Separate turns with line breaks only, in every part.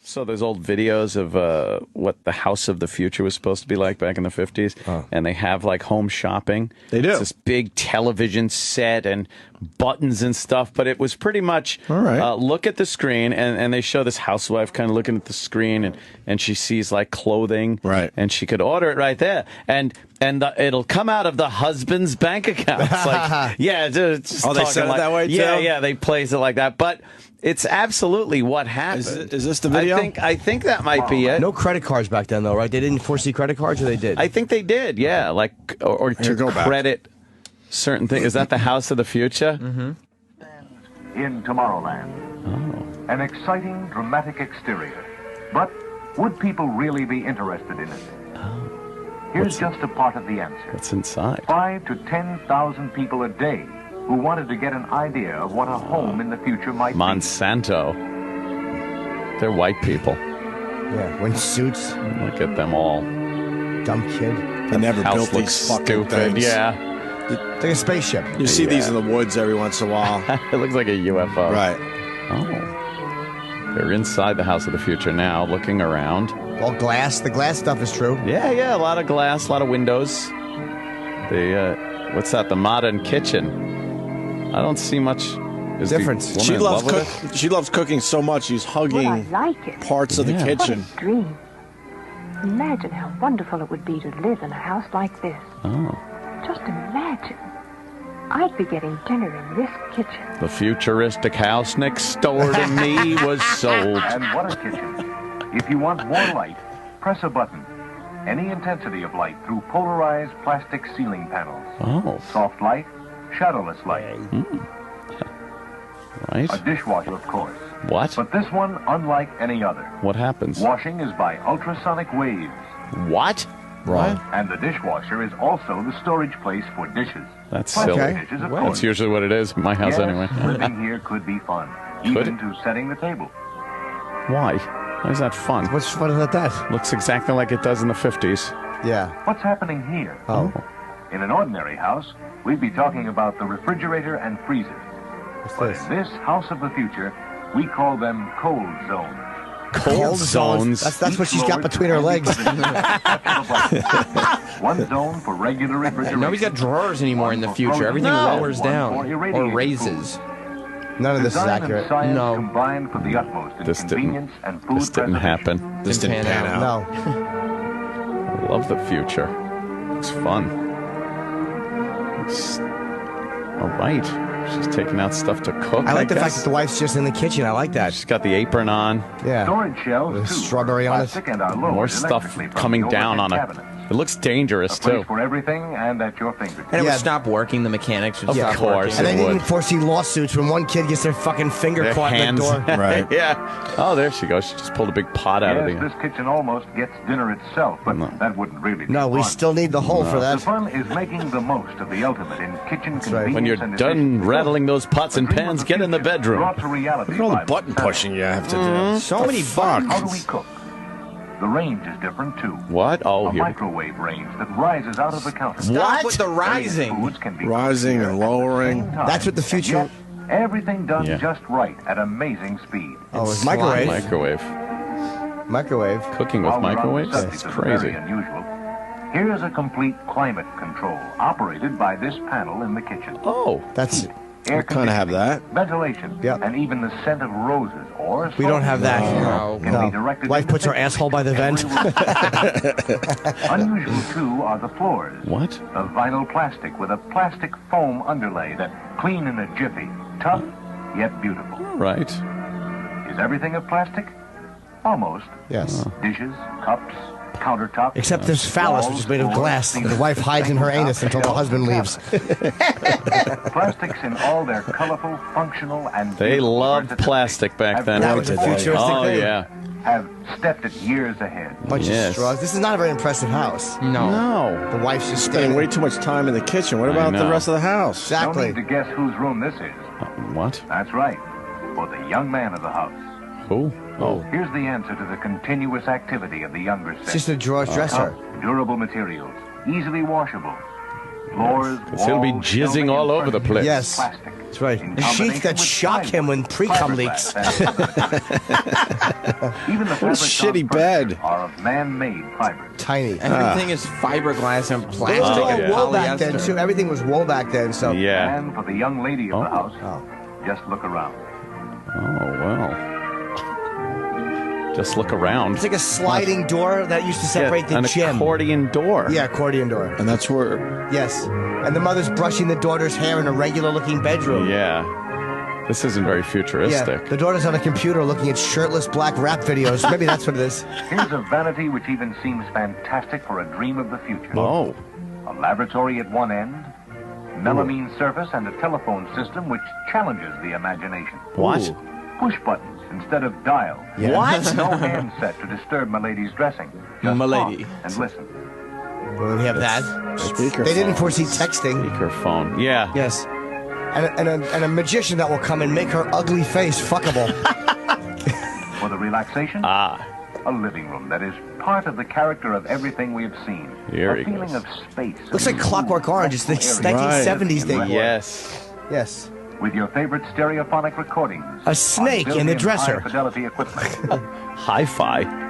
So there's old videos of what the house of the future was supposed to be like back in the 50s. And they have like home shopping.
They do.
It's this big television set and buttons and stuff. But it was pretty much look at the screen. And they show this housewife kind of looking at the screen. And she sees like clothing.
Right.
And she could order it right there. And it'll come out of the husband's bank account. It's like, yeah. Just
they said it that way too?
Yeah, they place it like that. But it's absolutely what happened.
Is this the video?
I think that might be it.
No credit cards back then, though, right? They didn't foresee credit cards, or they did?
I think they did, yeah. Like, or to credit certain things. Is that the house of the future?
Mm-hmm. In Tomorrowland. Oh. An exciting, dramatic exterior. But would people really be interested in it? Oh. Here's just a part of the answer.
What's inside?
5,000 to 10,000 people a day who wanted to get an idea of what a home in the future might be.
Monsanto. They're white people.
Yeah, wearing suits.
Look at them all.
Dumb kid.
They never built these fucking things.
Yeah.
It's like a spaceship.
You see these in the woods every once in a while.
It looks like a UFO.
Right.
Oh. They're inside the house of the future now, looking around.
All glass. The glass stuff is true.
Yeah, a lot of glass, a lot of windows. What's that? The modern kitchen. I don't see much
difference.
She loves cooking so much she's hugging parts of the kitchen.
What a dream. Imagine how wonderful it would be to live in a house like this.
Oh.
Just imagine. I'd be getting dinner in this kitchen.
The futuristic house next door to me was sold.
And what a kitchen. If you want more light, press a button. Any intensity of light through polarized plastic ceiling panels.
Oh.
Soft light, shadowless light.
Right.
A dishwasher, of course.
What?
But this one, unlike any other.
What happens?
Washing is by ultrasonic waves.
What?
Wrong.
And the dishwasher is also the storage place for dishes.
That's
Plastic
silly.
Dishes, of
That's
course.
usually what it is in my house
Yes,
anyway.
living here could be fun. Even to setting the table.
Why? Why is that fun?
What's fun about that?
Looks exactly like it does in the 50s.
Yeah.
What's happening here?
Oh.
In an ordinary house, we'd be talking about the refrigerator and freezer.
What's
But
this?
in this house of the future, we call them cold zones.
Cold zones.
That's what she's got between her legs.
One zone for regular refrigeration.
Nobody's got drawers anymore in the future. Everything lowers down or raises.
None of this is
Design and
accurate.
science
No.
combined for the utmost in
This didn't-
convenience and food
This didn't
preservation.
happen.
This didn't pan out.
No.
I love the future. It's fun. All right. She's taking out stuff to cook.
I like the fact
guess.
that the wife's just in the kitchen. I like that.
She's got the apron on.
Yeah.
Storage shelves,
With
too.
strawberry on it.
Plastic and are lowered
More stuff
electrically from
coming
the
down on
overhead
it.
cabinets.
It looks dangerous,
A place
too.
for everything and at your fingertips.
And it
Yeah.
would stop working. The mechanics would
Of
stop
course.
working.
And they
It would.
didn't foresee lawsuits when one kid gets their fucking finger
Their
caught in
hands.
the door.
Right.
Yeah. Oh, there she goes. She just pulled a big pot out of
Yes,
the...
this kitchen almost gets dinner itself, but that wouldn't really be
No, we
fun.
still need the hole for
The
that.
fun is making the most of the ultimate in kitchen convenience.
When you're
and
done
efficiency.
rattling those pots and
The dream
pans,
of the
get in the
future
bedroom.
brought to reality
Look at all
by
the button
Monsanto.
pushing you have to do.
So many
How do we
buttons.
cook? The range is different too.
What? Oh,
A
here.
microwave range that rises out of the counter.
Stop with the rising.
Foods can be
Rising
cooked
and
here at the
lowering.
same time.
That's what the
And
future-
yet, everything done
Yeah.
just right at amazing speed.
Oh, it's microwave.
Microwave.
Microwave.
Cooking with
While we're on the
microwaves?
subject
That's
of the very
crazy.
unusual, here's a complete climate control operated by this panel in the kitchen.
Oh.
That's.
Air
We kind of have that.
ventilation,
Yep.
and even the scent of roses or
We don't have that.
No.
can be directed
Wife
into
puts her
things
asshole by the vent.
Unusual too are the floors.
What?
Of vinyl plastic with a plastic foam underlay that clean in a jiffy, tough yet beautiful.
Right.
Is everything of plastic? Almost.
Yes.
Dishes, cups, countertops.
Except this phallus, which is made of glass. The wife hides in her anus until the husband leaves.
Plastics in all their colorful, functional, and
They
beautiful
loved
versatility
plastic back
have
then.
That was a futuristic
Oh,
thing.
yeah.
have stepped it years ahead.
Bunch
Yes.
of straws. This is not a very impressive house.
No.
No.
The wife's just
Spending
standing.
way too much time in the kitchen. What
I
about the
know.
rest of the house?
No
Exactly.
need to guess whose room this is.
What?
That's right. For the young man of the house.
Who? Oh.
Here's the answer to the continuous activity of the younger
It's
sex.
just a drawer dresser.
Durable materials, easily washable. Floors,
Because he'll be
walls,
jizzing
shelving,
all
and
over the
furniture
place.
Yes.
plastic.
That's right.
In
The sheets
combination
that
with
shock him when pre-cum leaks.
Even the
What a
fabrics
shitty
on
bed.
furniture are of man-made fibers.
Tiny.
Everything is fiberglass and
It was
plastic
all
and
wool back then,
polyester.
too. Everything was wool back then, so...
Yeah.
And for the young lady of the house, just look around.
Oh, well. Just look around.
It's like a sliding door that used to separate the
an
gym.
accordion door.
Yeah, accordion door.
And that's where...
Yes. And the mother's brushing the daughter's hair in a regular-looking bedroom.
Yeah. This isn't very futuristic.
Yeah, the daughter's on a computer looking at shirtless black rap videos. Maybe that's what it is.
Here's a vanity which even seems fantastic for a dream of the future.
Oh.
A laboratory at one end, melamine surface, and a telephone system which challenges the imagination.
What?
Push buttons instead of dial.
Yeah.
What?
No handset to disturb Milady's dressing. Just
Milady.
talk and listen.
Well, we have that.
Speaker
They didn't
phone.
foresee texting.
Speakerphone. Yeah.
Yes. And a magician that will come and make her ugly face fuckable.
For the relaxation, a living room that is part of the character of everything we have seen.
Here
a
he
feeling
goes.
of space.
Looks like Clockwork Orange. It's the 1970s thing.
Yes.
Yes.
With your favorite stereophonic recordings.
A snake in the dresser.
High-fidelity equipment.
Hi-fi.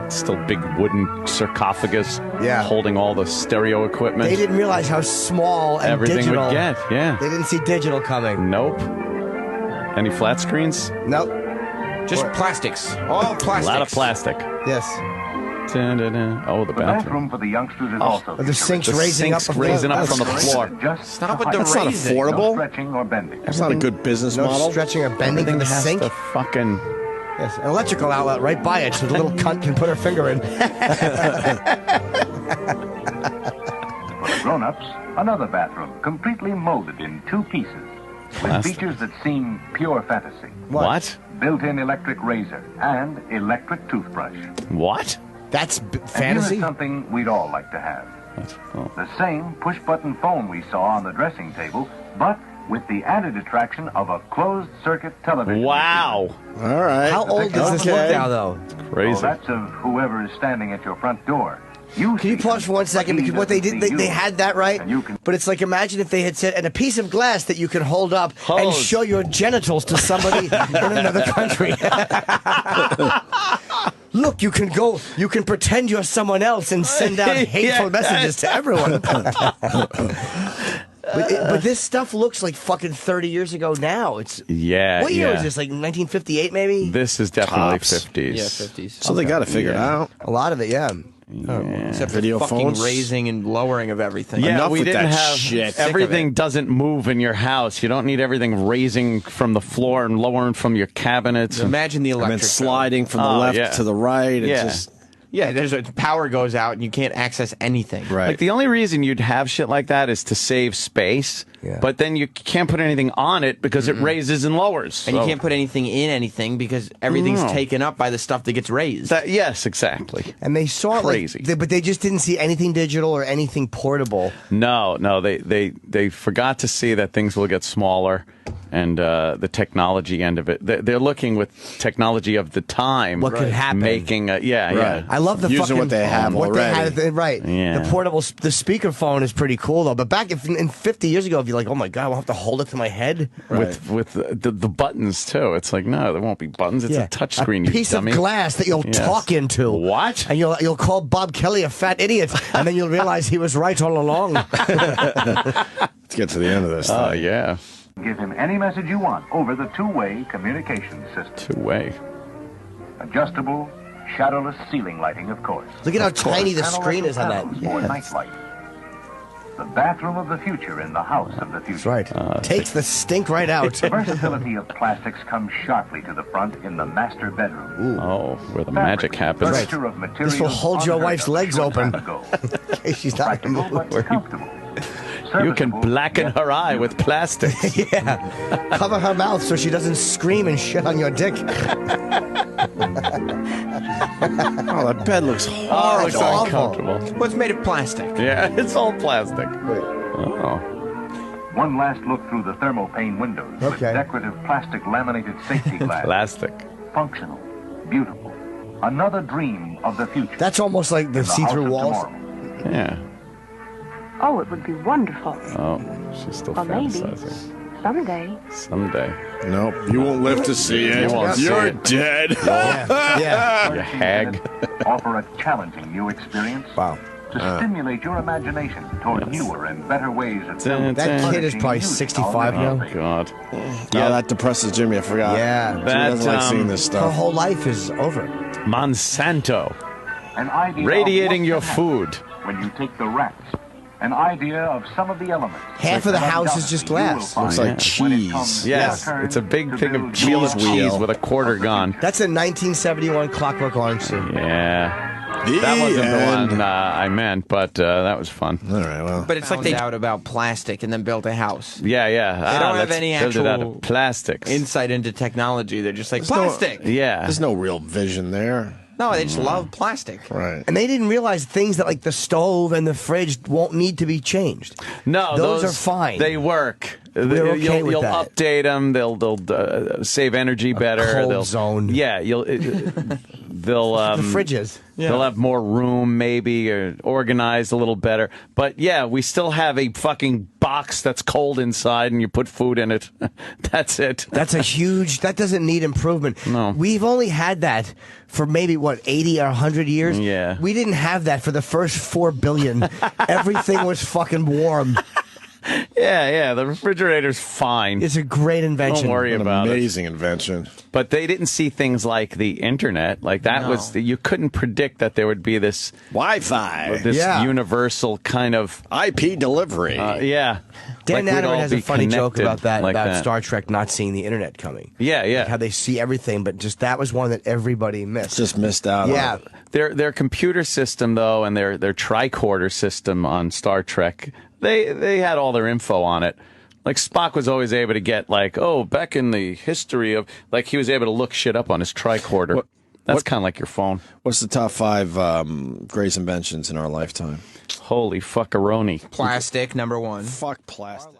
Still big wooden sarcophagus.
Yeah.
Holding all the stereo equipment.
They didn't realize how small and
Everything
digital.
would get. Yeah.
They didn't see digital coming.
Nope. Any flat screens?
Nope.
Just plastics. All
A
plastics.
lot of plastic.
Yes.
Dun-dun-dun. Oh, the
The
bathroom.
bathroom for the youngsters is also
The sink's
The
raising
sink's
up.
raising up
That's
from the
great.
floor.
Just
Stop with the
That's not
raising.
no
affordable.
stretching or bending.
That's not a good business
No
model.
stretching or bending
Everything
from the
has
sink.
to fucking...
Yes, an electrical outlet right by it, so the little cunt can put her finger in.
For the grown-ups, another bathroom completely molded in two pieces. With
Plastic.
features that seem pure fantasy.
What?
Built-in electric razor and electric toothbrush.
What?
That's
And
fantasy.
here's something we'd all like to have.
Oh.
The same push-button phone we saw on the dressing table, but with the added attraction of a closed-circuit television.
Wow.
All right.
How old does this look
Okay.
now, though?
Well,
Crazy.
that's of whoever is standing at your front door.
Can you pause for 1 second? Because what they did, they had that right.
And you can-
But it's like, imagine if they had said, and a piece of glass that you can hold up and
Hose.
show your genitals to somebody in another country. Look, you can pretend you're someone else and send out hateful
Yeah.
messages to everyone. But this stuff looks like fucking 30 years ago now. It's
Yeah.
What year
yeah.
was this? Like 1958, maybe?
This is definitely
Tops.
50s.
Yeah, 50s.
So they got to figure it out.
A lot of it, yeah.
Except
Video
for fucking
phones.
raising and lowering of everything.
Yeah,
Enough
we
with
didn't
that
have
shit.
everything doesn't move in your house. You don't need everything raising from the floor and lowering from your cabinets.
Imagine the
And
electric.
then sliding from the
Oh,
left
yeah.
to the right. It's
Yeah.
just
Yeah, there's a power goes out and you can't access anything.
right.
Like the only reason you'd have shit like that is to save space.
Yeah.
But then you can't put anything on it because it raises and lowers.
And you
So-
can't put anything in anything because everything's
No.
taken up by the stuff that gets raised.
Yes, exactly.
And they saw it,
Crazy.
but they just didn't see anything digital or anything portable.
No, they forgot to see that things will get smaller, and the technology end of it. They're looking with technology of the time.
What could happen.
Making yeah.
I love the
Using
fucking
what they have
what
already.
They had, right.
Yeah.
The portable, the speakerphone is pretty cool though. But back in 50 years ago, if you're like, oh my god, I'll have to hold it to my head.
With the buttons too. It's like no, there won't be buttons. It's a touch screen.
A piece
you
of
dummy.
glass that you'll
Yes.
talk into.
What?
And you'll call Bob Kelly a fat idiot, and then you'll realize he was right all along.
Let's get to the end of this.
Oh
thing.
yeah,
Give him any message you want over the two-way communication system.
two-way.
Adjustable, shadowless ceiling lighting, of course.
Look at how
Of course,
tiny the
panel
screen is on that.
panels for night light. The bathroom of the future in the house of the future.
That's right. Takes the stink right out.
The versatility of plastics comes sharply to the front in the master bedroom.
Oh, where the magic happens.
Furniture of materials
This will hold your
unheard
wife's
of a
legs
short
open.
time ago.
In case she's not in the
Practical
mood.
but comfortable.
You can
Serviceable,
blacken
yet
her eye with plastic.
Yeah. Cover her mouth so she doesn't scream and shit on your dick.
Oh, that bed looks
Oh,
horrible.
it's
awful.
uncomfortable.
What's made of plastic?
Yeah, it's all plastic. Oh,
One last look through the thermopane windows with
Okay.
decorative plastic laminated safety glass.
plastic.
Functional, beautiful. Another dream of the future.
That's almost like the
in the
see-through
house of
walls.
tomorrow.
Yeah.
Oh, it would be wonderful.
Oh, she's still
Or maybe
fantasizing.
someday.
Someday.
Nope, you won't live to see it.
You won't see
You're
it.
dead.
Yeah.
You hag.
Offer a challenging new experience.
Wow.
To stimulate your imagination toward newer and better ways of
Dun,
That kid is
furnishing
probably
use
65
our
now.
living.
God.
Yeah, that depresses Jimmy. I forgot.
Yeah.
Jimmy
That,
doesn't like seeing this
Her
stuff.
whole life is over.
Monsanto.
An idea
Radiating
of
your
what can happen
food.
when you take the rats. An idea of some of the elements.
Half of the
that
house is just
undoubtedly
glass.
you will
Looks
find
like
when it
cheese.
comes
Yes,
your turn
it's a big
to
thing of
build
cheese
your
cheese
wheel.
with a quarter gone.
That's a 1971 Clockwork Orange scene.
Yeah.
The
That wasn't the
end.
one I meant, but that was fun.
All right, well.
But it's like they out about plastic and then built a house.
Yeah, yeah.
They don't have
let's
any
build it out
actual
of plastics.
insight into technology. They're just like,
There's no-
plastic!
Yeah.
There's no real vision there.
No, they just love plastic.
Right.
And they didn't realize things that like the stove and the fridge won't need to be changed.
No,
those are fine.
They work.
We're okay with
you'll
that.
update them. They'll save energy better.
cold
They'll
zone.
Yeah, they'll
The fridges.
They'll have more room, maybe, or organized a little better. But yeah, we still have a fucking box that's cold inside, and you put food in it. That's it.
That's a huge. That doesn't need improvement.
No.
We've only had that for maybe what 80 or 100 years.
Yeah.
We didn't have that for the first 4 billion. Everything was fucking warm.
Yeah. The refrigerator's fine.
It's a great invention.
Don't worry
An
about it.
amazing invention.
But they didn't see things like the internet. Like that
No.
was you couldn't predict that there would be this
Wi-Fi.
Yeah.
universal kind of
IP delivery.
yeah.
Dan
Like we'd all
Natterman has a
be
funny joke
connected
about that,
like
about
that.
Star Trek not seeing the internet coming.
Yeah, yeah.
Like how they see everything, but just that was one that everybody missed.
Just missed out
yeah.
on it.
Their computer system though, and their tricorder system on Star Trek, they had all their info on it. Like Spock was always able to get like, oh, back in the history of, like he was able to look shit up on his tricorder. That's kind of like your phone.
What's the top 5 greatest inventions in our lifetime?
Holy fuckaroni.
Plastic, number one.
Fuck plastic.